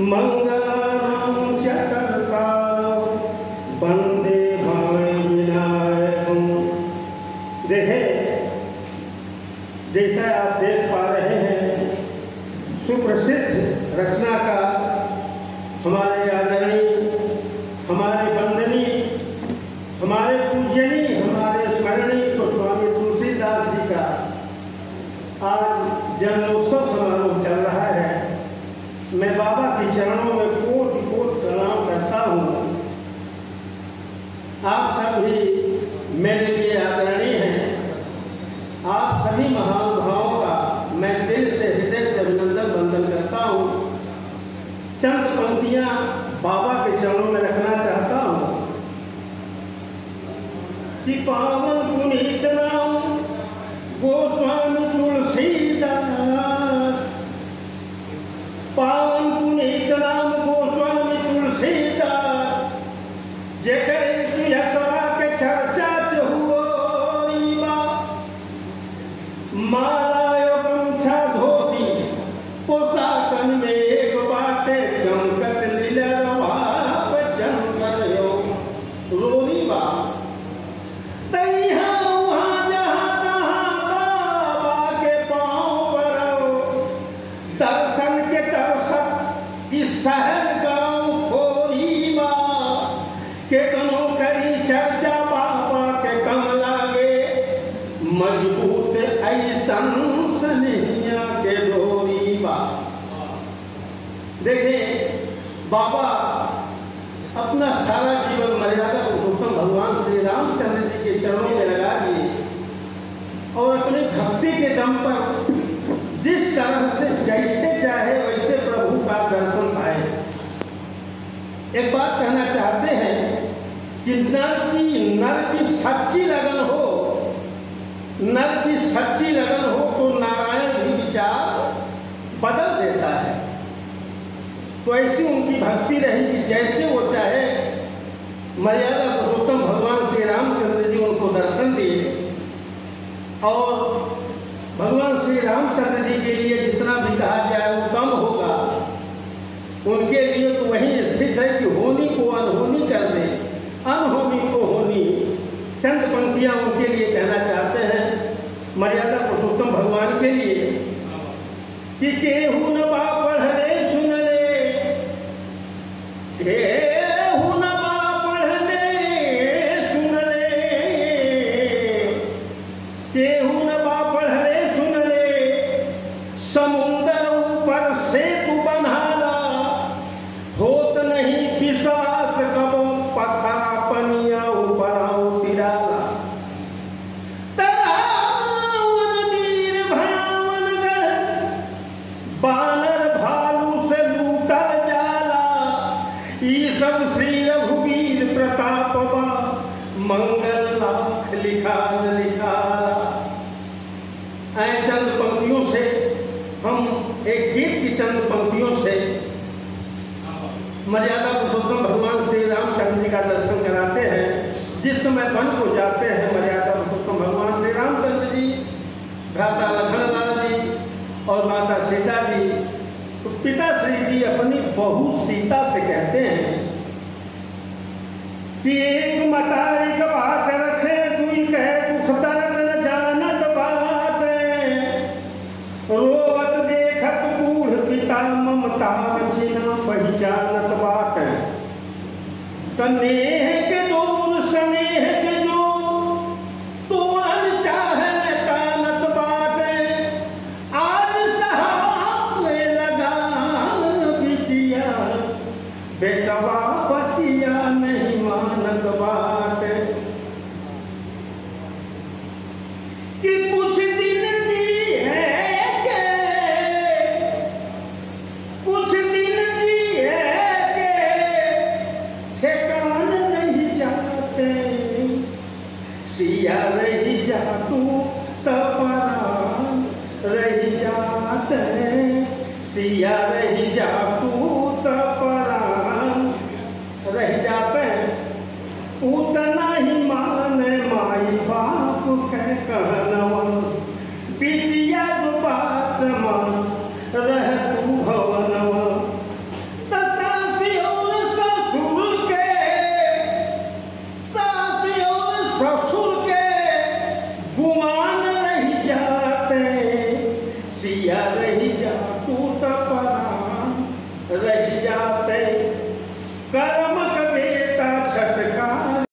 मंगलम चक्रतारो वंदे विनायकम। देखें, जैसा आप देख पा रहे हैं, सुप्रसिद्ध रचनाकार हमारे आदरणीय, हमारे वंदनीय, हमारे पूजनीय, हमारे स्मरणीय तो स्वामी तुलसीदास जी का आज जन्मोत्सव समारोह चल रहा है। मैं बाबा के चरणों में कोटि कोटि प्रणाम करता हूँ। आप सब भी मेरे लिए आदरणीय हैं। आप सभी महानुभावों का मैं दिल से, हृदय से अभिनंदन वंदन करता हूँ। चंद पंक्तियाँ बाबा के चरणों में रखना चाहता हूँ कि पावन पुनीत नाम गोस्वामी तुलसीदास, पावन पुनीत नाम गोस्वामी तुलसीदास, जेकर सुयसवा के चर्चा चहुओ माला यो गमछा धोती पोशाकन में एक बाटे चमकत लीलरवा चमकन यो रोरी बा तैहा वहाँ जहाँ तहाँ बाबा के पाँव पर दर्शन के दर्शक इस शहर गाँव खोरी बा के कनो करी चर्चा बाबा के कम लागे मजबूत ऐसन सनिया के डोरी बा। देखें, बाबा अपना सारा जीवन मर्यादा पुरुषोत्तम भगवान श्री रामचंद्र जी के चरणों में लगा दिए और अपने भक्ति के दम पर जिस तरह से जैसे चाहे वैसे प्रभु का दर्शन पाए। एक बात कहना चाहते हैं कि नर की सच्ची लगन हो, नर की सच्ची लगन हो तो नारायण भी विचार बदल देता है। तो ऐसी उनकी भक्ति रही कि जैसे वो चाहे मर्यादा पुरुषोत्तम भगवान श्री रामचंद्र जी उनको दर्शन दिए और भगवान श्री रामचंद्र जी के लिए जितना भी कहा जाए वो कम होगा। उनके लिए तो वही स्थित है कि होनी को अनहोनी कर दे, अनहोनी को होनी। चंद पंक्तियां उनके लिए कहना चाहते हैं मर्यादा पुरुषोत्तम भगवान के लिए कि केहू न बा पढ़ले सुन ले, केहू न बा पढ़ले सुन ले, केहू न बा पढ़ले सुन ले, समुंदर ऊपर सेतु बन्हाला, होत नहीं विश्वास कबो पत्थर पनिया ऊपर आओ तिराला। बानर भालू से लूटल जाला, ई सब श्री रघुवीर प्रताप बा, मंगल लाख लिखाल लिखाला। ऐ चंद पंक्तियों से हम एक गीत की चंद पंक्तियों से मर्यादा पुरुषोत्तम भगवान श्री रामचंद्र जी का दर्शन कराते हैं। जिस समय वन को जाते हैं मर्यादा पुरुषोत्तम भगवान श्री रामचंद्र जी, भ्राता लखनलाल जी और माता सीता जी, तो पिता श्री जी अपनी बहू सीता से कहते हैं कि एक मतारी का बात रखे दुई कहे दुख दर्द न जानत बात, रोवत देखत बूढ़ पिता ममता बचिना पहचानत बात। कनेह के दूर स्नेह के जो तोरन चाहे कानत बात, आज सहारे लगान बिटिया बेटवा पतिया नहीं मानत बात। कि कुछ दिन जी है के, कुछ दिन जी है के ठेकान नहीं जाते, सिया रही जातू तपरान रही जाते, सिया रही जातू तपरान रह जाते। उतना ही माने माई बाप के कहनवा, बिटिया जो बात मान रह तू भवनवा। रही जा टूट पड़ा